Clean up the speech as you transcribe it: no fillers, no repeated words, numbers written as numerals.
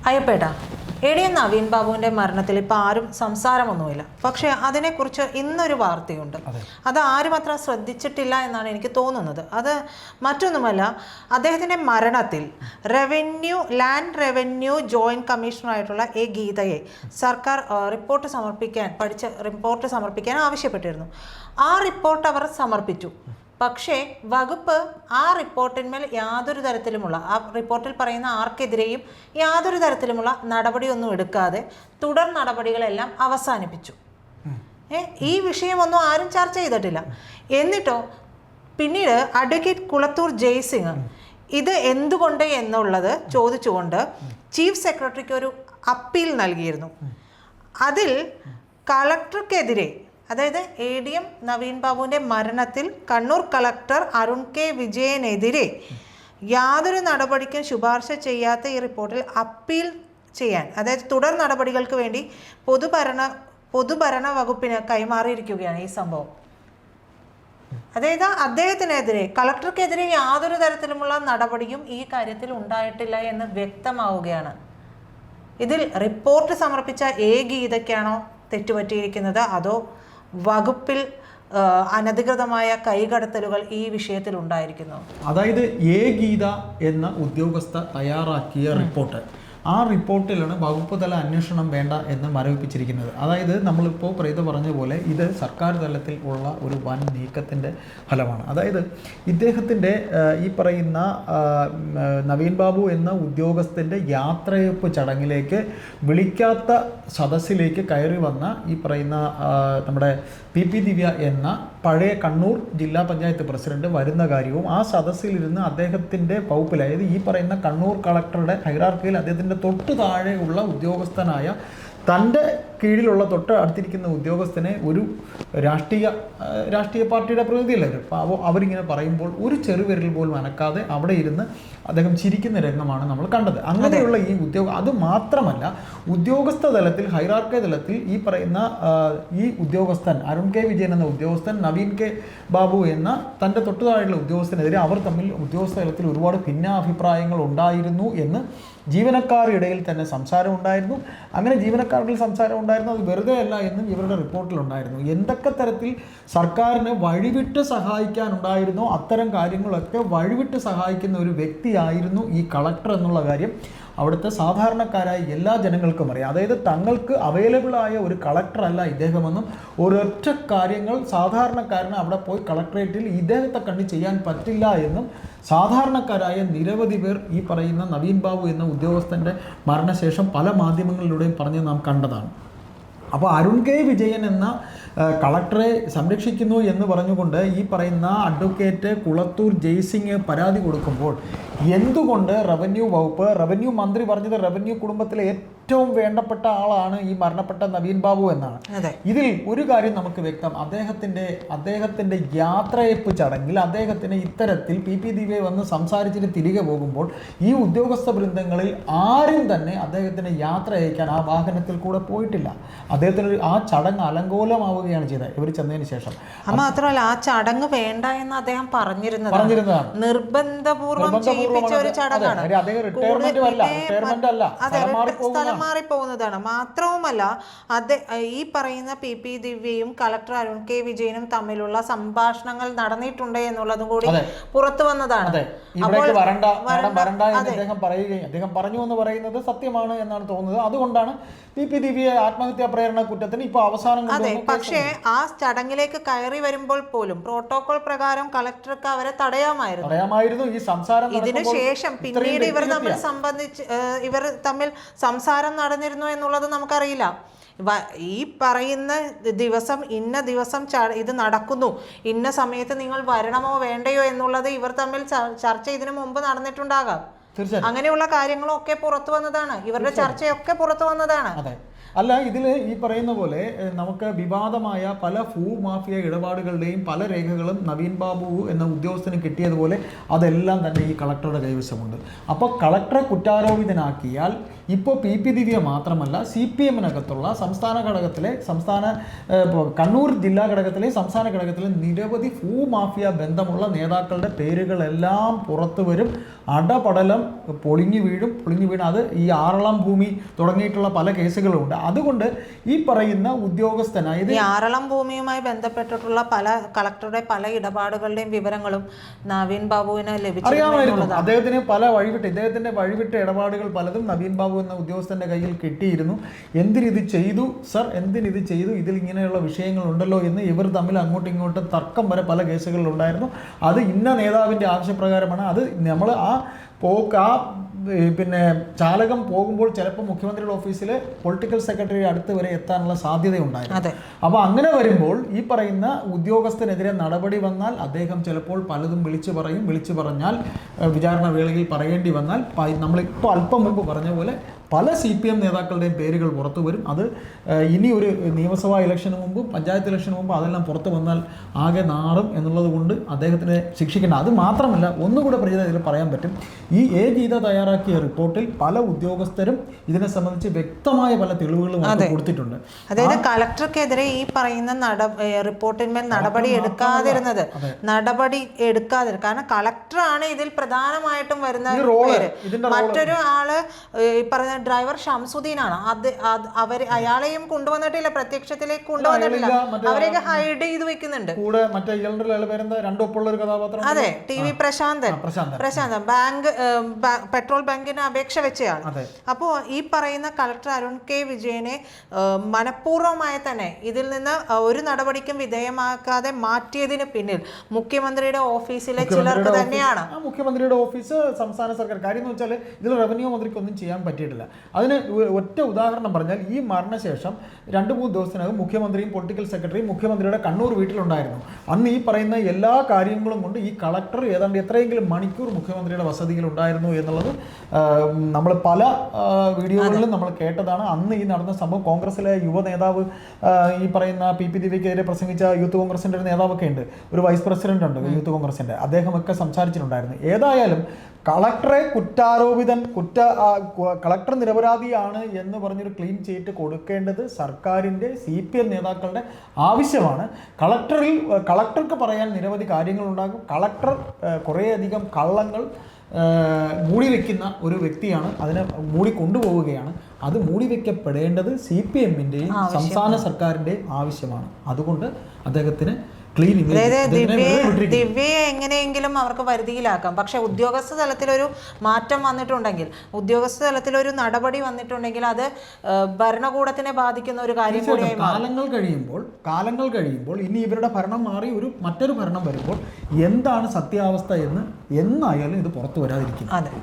അയ്യപ്പേട്ടാ, എ.ഡി.എം. നവീൻ ബാബുവിൻ്റെ മരണത്തിൽ ഇപ്പോൾ ആരും സംസാരമൊന്നുമില്ല. പക്ഷേ അതിനെക്കുറിച്ച് ഇന്നൊരു വാർത്തയുണ്ട്. അത് ആരും അത്ര ശ്രദ്ധിച്ചിട്ടില്ല എന്നാണ് എനിക്ക് തോന്നുന്നത്. അത് മറ്റൊന്നുമല്ല, അദ്ദേഹത്തിൻ്റെ മരണത്തിൽ ലാൻഡ് റവന്യൂ ജോയിൻറ്റ് കമ്മീഷണറായിട്ടുള്ള എ ഗീതയെ സർക്കാർ റിപ്പോർട്ട് സമർപ്പിക്കാൻ ആവശ്യപ്പെട്ടിരുന്നു. ആ റിപ്പോർട്ട് അവർ സമർപ്പിച്ചു. പക്ഷേ വകുപ്പ് ആ റിപ്പോർട്ടിന്മേൽ യാതൊരു തരത്തിലുമുള്ള, ആ റിപ്പോർട്ടിൽ പറയുന്ന ആർക്കെതിരെയും യാതൊരു തരത്തിലുമുള്ള നടപടിയൊന്നും എടുക്കാതെ തുടർ നടപടികളെല്ലാം അവസാനിപ്പിച്ചു. ഈ വിഷയമൊന്നും ആരും ചർച്ച ചെയ്തിട്ടില്ല. എന്നിട്ടോ പിന്നീട് അഡ്വക്കേറ്റ് കുളത്തൂർ ജയ്സിംഗ് ഇത് എന്തുകൊണ്ട് എന്നുള്ളത് ചോദിച്ചുകൊണ്ട് ചീഫ് സെക്രട്ടറിക്ക് ഒരു അപ്പീൽ നൽകിയിരുന്നു. അതിൽ കളക്ടർക്കെതിരെ, അതായത് എ.ഡി.എം. നവീൻ ബാബുവിൻ്റെ മരണത്തിൽ കണ്ണൂർ കളക്ടർ അരുൺ കെ വിജയനെതിരെ യാതൊരു നടപടിക്കും ശുപാർശ ചെയ്യാത്ത ഈ റിപ്പോർട്ടിൽ അപ്പീൽ ചെയ്യാൻ, അതായത് തുടർ നടപടികൾക്ക് വേണ്ടി പൊതുഭരണ വകുപ്പിന് കൈമാറിയിരിക്കുകയാണ് ഈ സംഭവം. അതായത് അദ്ദേഹത്തിനെതിരെ, കളക്ടർക്കെതിരെ യാതൊരു തരത്തിലുമുള്ള നടപടിയും ഈ കാര്യത്തിൽ ഉണ്ടായിട്ടില്ല എന്ന് വ്യക്തമാവുകയാണ്. ഇതിൽ റിപ്പോർട്ട് സമർപ്പിച്ച എ ഗീതയ്ക്കാണോ തെറ്റുപറ്റിയിരിക്കുന്നത്, അതോ വകുപ്പിൽ അനധികൃതമായ കൈകടത്തലുകൾ ഈ വിഷയത്തിൽ ഉണ്ടായിരിക്കുന്നു? അതായത് എ ഗീത എന്ന ഉദ്യോഗസ്ഥ തയ്യാറാക്കിയ റിപ്പോർട്ട്, ആ റിപ്പോർട്ടിലാണ് വകുപ്പ് തല അന്വേഷണം വേണ്ട എന്ന് മരവിപ്പിച്ചിരിക്കുന്നത്. അതായത് നമ്മളിപ്പോൾ പ്രീത പറഞ്ഞ പോലെ ഇത് സർക്കാർ തലത്തിൽ ഉള്ള ഒരു വൻ നീക്കത്തിൻ്റെ ഫലമാണ്. അതായത് ഇദ്ദേഹത്തിൻ്റെ ഈ പറയുന്ന നവീൻ ബാബു എന്ന ഉദ്യോഗസ്ഥൻ്റെ യാത്രയപ്പ് ചടങ്ങിലേക്ക് വിളിക്കാത്ത സദസ്സിലേക്ക് കയറി വന്ന ഈ പറയുന്ന നമ്മുടെ പി ദിവ്യ എന്ന പഴയ കണ്ണൂർ ജില്ലാ പഞ്ചായത്ത് പ്രസിഡന്റ് വരുന്ന കാര്യവും ആ സദസ്സിലിരുന്ന് അദ്ദേഹത്തിൻ്റെ വകുപ്പിൽ, അതായത് ഈ പറയുന്ന കണ്ണൂർ കളക്ടറുടെ ഹൈറാർക്കിയിൽ അദ്ദേഹത്തിൻ്റെ തൊട്ട് താഴെയുള്ള ഉദ്യോഗസ്ഥനായ തൻ്റെ കീഴിലുള്ള തൊട്ട് അടുത്തിരിക്കുന്ന ഉദ്യോഗസ്ഥനെ ഒരു രാഷ്ട്രീയ പാർട്ടിയുടെ പ്രതിനിധിയല്ലേ, അപ്പോൾ അവരിങ്ങനെ പറയുമ്പോൾ ഒരു ചെറുവിരൽ പോലും അനക്കാതെ അവിടെ ഇരുന്ന് അദ്ദേഹം ചിരിക്കുന്ന രംഗമാണ് നമ്മൾ കണ്ടത്. അങ്ങനെയുള്ള ഈ അത് മാത്രമല്ല, ഉദ്യോഗസ്ഥ തലത്തിൽ, ഹൈറാർക്കി തലത്തിൽ ഈ പറയുന്ന ഈ ഉദ്യോഗസ്ഥൻ അരുൺ കെ വിജയൻ എന്ന ഉദ്യോഗസ്ഥൻ നവീൻ കെ ബാബു എന്ന തൻ്റെ തൊട്ടു താഴെയുള്ള ഉദ്യോഗസ്ഥനെതിരെ അവർ തമ്മിൽ ഉദ്യോഗസ്ഥ തലത്തിൽ ഒരുപാട് ഭിന്നാഭിപ്രായങ്ങൾ ഉണ്ടായിരുന്നു എന്ന് ജീവനക്കാരുടെ ഇടയിൽ തന്നെ സംസാരം ഉണ്ടായിരുന്നു. അങ്ങനെ ജീവനക്കാരുടെ സംസാരം ഉണ്ടായിരുന്നു, അത് വെറുതെ അല്ല എന്നും ഇവരുടെ റിപ്പോർട്ടിലുണ്ടായിരുന്നു. എന്തൊക്കെ തരത്തിൽ സർക്കാരിനെ വഴിവിട്ട് സഹായിക്കാനുണ്ടായിരുന്നോ അത്തരം കാര്യങ്ങളൊക്കെ വഴിവിട്ട് സഹായിക്കുന്ന ഒരു വ്യക്തിയായിരുന്നു ഈ കളക്ടർ എന്നുള്ള കാര്യം അവിടുത്തെ സാധാരണക്കാരായ എല്ലാ ജനങ്ങൾക്കും അറിയാം. അതായത് തങ്ങൾക്ക് അവൈലബിളായ ഒരു കളക്ടറല്ല ഇദ്ദേഹമെന്നും ഒരൊറ്റ കാര്യങ്ങൾ സാധാരണക്കാരന് അവിടെ പോയി കളക്ടറേറ്റിൽ ഇദ്ദേഹത്തെ കണ്ട് ചെയ്യാൻ പറ്റില്ല എന്നും സാധാരണക്കാരായ നിരവധി പേർ ഈ പറയുന്ന നവീൻ ബാബു എന്ന ഉദ്യോഗസ്ഥൻ്റെ മരണശേഷം പല മാധ്യമങ്ങളിലൂടെയും പറഞ്ഞ് നാം കണ്ടതാണ്. അപ്പോൾ അരുൺ കെ വിജയൻ എന്ന കളക്ടറെ സംരക്ഷിക്കുന്നു എന്ന് പറഞ്ഞുകൊണ്ട് ഈ പറയുന്ന അഡ്വക്കേറ്റ് കുളത്തൂർ ജയ്സിംഗ് പരാതി കൊടുക്കുമ്പോൾ എന്തുകൊണ്ട് റവന്യൂ മന്ത്രി പറഞ്ഞത് റവന്യൂ കുടുംബത്തിലെ ഏറ്റവും വേണ്ടപ്പെട്ട ആളാണ് ഈ മരണപ്പെട്ട നവീൻ ബാബു എന്നാണ്. ഇതിൽ ഒരു കാര്യം നമുക്ക് വ്യക്തം, അദ്ദേഹത്തിൻ്റെ യാത്രയപ്പ് ചടങ്ങിൽ അദ്ദേഹത്തിന് ഇത്തരത്തിൽ പി ദിവ്യ വന്ന് സംസാരിച്ചിട്ട് തിരികെ പോകുമ്പോൾ ഈ ഉദ്യോഗസ്ഥ ബൃന്ദങ്ങളിൽ ആരും തന്നെ അദ്ദേഹത്തിന് യാത്ര അയക്കാൻ ആ വാഹനത്തിൽ കൂടെ പോയിട്ടില്ല. അദ്ദേഹത്തിന് ആ ചടങ്ങ് അലങ്കോലമാവുകയാണ് ചെയ്തത് ഇവർ ചെന്നതിന് ശേഷം. മാത്രമല്ല ആ ചടങ്ങ് വേണ്ട എന്ന് അദ്ദേഹം പറഞ്ഞിരുന്നതാണ്. നിർബന്ധപൂർവ്വം ചെയ്യിപ്പിച്ച ഒരു ചടങ്ങാണ്. സ്ഥലം മാറിപ്പോകുന്നതാണ്. മാത്രവുമല്ല ഈ പറയുന്ന പി ദിവ്യയും കളക്ടർ അരുൺ കെ വിജയനും തമ്മിലുള്ള സംഭാഷണങ്ങൾ നടന്നിട്ടുണ്ട് എന്നുള്ളതും കൂടി പുറത്തു വന്നതാണ്. അദ്ദേഹം പറഞ്ഞു എന്ന് പറയുന്നത് സത്യമാണ് എന്നാണ് തോന്നുന്നത്. അതുകൊണ്ടാണ് പി ദിവ്യ ആത്മഹത്യാ പ്രേരണ കുറ്റത്തിന് ഇപ്പോൾ അവസാനം. അതെ, പക്ഷേ ആ ചടങ്ങിലേക്ക് കയറി വരുമ്പോൾ പോലും പ്രോട്ടോകോൾ പ്രകാരം കളക്ടർക്ക് അവരെ തടയാമായിരുന്നു. ഈ സംസാരം ഇതിനുശേഷം പിന്നീട് ഇവർ തമ്മിൽ സംസാരം നടന്നിരുന്നു എന്നുള്ളത് നമുക്കറിയില്ല. ഈ പറയുന്ന ദിവസം ഇന്ന ദിവസം ഇത് നടക്കുന്നു, ഇന്ന സമയത്ത് നിങ്ങൾ വരണമോ വേണ്ടയോ എന്നുള്ളത് ഇവർ തമ്മിൽ ചർച്ച ഇതിനു മുമ്പ് നടന്നിട്ടുണ്ടാകാം. അങ്ങനെയുള്ള കാര്യങ്ങളൊക്കെ പുറത്തു വന്നതാണ്, ഇവരുടെ ചർച്ചയൊക്കെ പുറത്തു വന്നതാണ്. അല്ല, ഇതിൽ ഈ പറയുന്ന പോലെ നമുക്ക് വിവാദമായ പല ഭൂമാഫിയ ഇടപാടുകളുടെയും പല രേഖകളും നവീൻ ബാബു എന്ന ഉദ്യോഗസ്ഥന് കിട്ടിയതുപോലെ അതെല്ലാം തന്നെ ഈ കളക്ടറുടെ കൈവശമുണ്ട്. അപ്പോൾ കളക്ടറെ കുറ്റാരോപിതനാക്കിയാൽ ഇപ്പോൾ പി ദിവ്യ മാത്രമല്ല CPM-നകത്തുള്ള സംസ്ഥാന ഘടകത്തിലെ കണ്ണൂർ ജില്ലാ ഘടകത്തിലെ സംസ്ഥാന ഘടകത്തിലെ നിരവധി ഭൂമാഫിയ ബന്ധമുള്ള നേതാക്കളുടെ പേരുകളെല്ലാം പുറത്തു വരും. അടപടലം പൊളിഞ്ഞു വീഴും. അത് ഈ ആറളം ഭൂമി തുടങ്ങിയിട്ടുള്ള പല കേസുകളുമുണ്ട്. അതുകൊണ്ട് ഈ പറയുന്ന ഉദ്യോഗസ്ഥനായത് ഈ ആറളം ഭൂമിയുമായി ബന്ധപ്പെട്ടിട്ടുള്ള പല കളക്ടറുടെ പല ഇടപാടുകളുടെയും വിവരങ്ങളും നവീൻ ബാബുവിന് അറിയാമായിരുന്നു. ഇദ്ദേഹത്തിന്റെ വഴിവിട്ട ഇടപാടുകൾ പലതും നവീൻ ബാബു എന്ന ഉദ്യോഗസ്ഥന്റെ കയ്യിൽ കിട്ടിയിരുന്നു. എന്തിനിത് ചെയ്തു സർ, എന്തിനിത് ചെയ്തു, ഇതിൽ ഇങ്ങനെയുള്ള വിഷയങ്ങളുണ്ടല്ലോ എന്ന് ഇവർ തമ്മിൽ അങ്ങോട്ടും ഇങ്ങോട്ടും തർക്കം വരെ പല കേസുകളിലുണ്ടായിരുന്നു. അത് ഇന്ന നേതാവിൻ്റെ ആവശ്യപ്രകാരമാണ്. അത് നമ്മൾ പിന്നെ ചാലകം പോകുമ്പോൾ ചിലപ്പോൾ മുഖ്യമന്ത്രിയുടെ ഓഫീസിൽ പൊളിറ്റിക്കൽ സെക്രട്ടറി അടുത്ത് വരെ എത്താനുള്ള സാധ്യതയുണ്ടായിരുന്നു. അപ്പോൾ അങ്ങനെ വരുമ്പോൾ ഈ പറയുന്ന ഉദ്യോഗസ്ഥനെതിരെ നടപടി വന്നാൽ അദ്ദേഹം ചിലപ്പോൾ പലതും വിളിച്ചു പറഞ്ഞാൽ വിചാരണ വേളയിൽ പറയേണ്ടി വന്നാൽ നമ്മളിപ്പോൾ അല്പം മുമ്പ് പറഞ്ഞ പോലെ പല CPM നേതാക്കളുടെയും പേരുകൾ പുറത്തു വരും. അത് ഇനി ഒരു നിയമസഭാ ഇലക്ഷന് മുമ്പും പഞ്ചായത്ത് ഇലക്ഷന് മുമ്പും അതെല്ലാം പുറത്തു വന്നാൽ ആകെ നാറും എന്നുള്ളത് കൊണ്ട് അദ്ദേഹത്തിനെ ശിക്ഷിക്കേണ്ട. അത് മാത്രമല്ല, ഒന്നുകൂടെ ഇതിൽ പറയാൻ പറ്റും, ഈ ഗീത തയ്യാറാക്കിയ റിപ്പോർട്ടിൽ പല ഉദ്യോഗസ്ഥരും ഇതിനെ സംബന്ധിച്ച് വ്യക്തമായ പല തെളിവുകളും കൊടുത്തിട്ടുണ്ട്. അതായത് കളക്ടർക്കെതിരെ ഈ പറയുന്ന റിപ്പോർട്ടിന്മേൽ നടപടി എടുക്കാതിരുന്നത് കാരണം കളക്ടറാണ് ഇതിൽ പ്രധാനമായിട്ടും വരുന്ന പേര്. മറ്റൊരു ആള് ഈ പറഞ്ഞ ഡ്രൈവർ ഷംസുദ്ദീനാണ്. അയാളെയും കൊണ്ടുവന്നിട്ടില്ല, പ്രത്യക്ഷത്തിലേക്ക് കൊണ്ടുവന്നിട്ടില്ല. അവരെയൊക്കെ ഹൈഡ് ചെയ്ത് വെക്കുന്നുണ്ട്. അതെ, TV പ്രശാന്തൻ പെട്രോൾ ബാങ്കിന് അപേക്ഷ വെച്ചയാൾ. അപ്പോൾ ഈ പറയുന്ന കളക്ടർ അരുൺ കെ വിജയനെ മനഃപൂർവ്വമായി തന്നെ ഇതിൽ നിന്ന് ഒരു നടപടിക്കും വിധേയമാക്കാതെ മാറ്റിയതിന് പിന്നിൽ മുഖ്യമന്ത്രിയുടെ ഓഫീസിലെ ചിലർക്ക് തന്നെയാണ്. മുഖ്യമന്ത്രിയുടെ ഓഫീസ്, സംസ്ഥാന സർക്കാർ. കാര്യം എന്ന് വെച്ചാൽ ഇതിൽ റവന്യൂ മന്ത്രിക്ക് ഒന്നും ചെയ്യാൻ പറ്റിയിട്ടില്ല. അതിന് ഒറ്റ ഉദാഹരണം പറഞ്ഞാൽ, ഈ മരണശേഷം 2-3 ദിവസത്തിനകം മുഖ്യമന്ത്രിയും പൊളിറ്റിക്കൽ സെക്രട്ടറിയും മുഖ്യമന്ത്രിയുടെ കണ്ണൂർ വീട്ടിലുണ്ടായിരുന്നു. അന്ന് ഈ പറയുന്ന എല്ലാ കാര്യങ്ങളും കൊണ്ട് ഈ കളക്ടർ ഏതാണ്ട് എത്രയെങ്കിലും മണിക്കൂർ മുഖ്യമന്ത്രിയുടെ വസതിയിൽ ഉണ്ടായിരുന്നു എന്നുള്ളത് നമ്മൾ പല വീഡിയോകളിലും നമ്മൾ കേട്ടതാണ്. അന്ന് ഈ നടന്ന സംഭവം കോൺഗ്രസിലെ യുവ നേതാവ്, ഈ പറയുന്ന പി ദിവ്യക്കെതിരെ പ്രസംഗിച്ച യൂത്ത് കോൺഗ്രസിൻ്റെ ഒരു നേതാവൊക്കെ ഉണ്ട്, ഒരു വൈസ് പ്രസിഡന്റ് ഉണ്ട് യൂത്ത് കോൺഗ്രസിൻ്റെ, അദ്ദേഹമൊക്കെ സംസാരിച്ചിട്ടുണ്ടായിരുന്നു. ഏതായാലും കളക്ടറെ കളക്ടർ നിരപരാധിയാണ് എന്ന് പറഞ്ഞൊരു ക്ലീൻ ചീറ്റ് കൊടുക്കേണ്ടത് സർക്കാരിൻ്റെ CPM നേതാക്കളുടെ ആവശ്യമാണ്. കളക്ടർക്ക് പറയാൻ നിരവധി കാര്യങ്ങളുണ്ടാകും. കളക്ടർ കുറേയധികം കള്ളങ്ങൾ മൂടി വയ്ക്കുന്ന ഒരു വ്യക്തിയാണ്, അതിനെ മൂടിക്കൊണ്ടുപോവുകയാണ്. അത് മൂടി വയ്ക്കപ്പെടേണ്ടത് CPM-ൻ്റെയും സംസ്ഥാന സർക്കാരിൻ്റെയും ആവശ്യമാണ്. അതുകൊണ്ട് അദ്ദേഹത്തിന് ദിവ്യയെ എങ്ങനെയെങ്കിലും അവർക്ക് പരിധിയിലാക്കാം. പക്ഷെ ഉദ്യോഗസ്ഥ തലത്തിലൊരു മാറ്റം വന്നിട്ടുണ്ടെങ്കിൽ, ഉദ്യോഗസ്ഥ തലത്തിലൊരു നടപടി വന്നിട്ടുണ്ടെങ്കിൽ അത് ഭരണകൂടത്തിനെ ബാധിക്കുന്ന ഒരു കാര്യം കൂടിയായി കാലങ്ങൾ കഴിയുമ്പോൾ ഇനി ഇവരുടെ ഭരണം മാറി മറ്റൊരു ഭരണം വരുമ്പോൾ എന്താണ് സത്യാവസ്ഥ എന്ന് എന്നായാലും ഇത് പുറത്തു വരാതിരിക്കും. അതെ.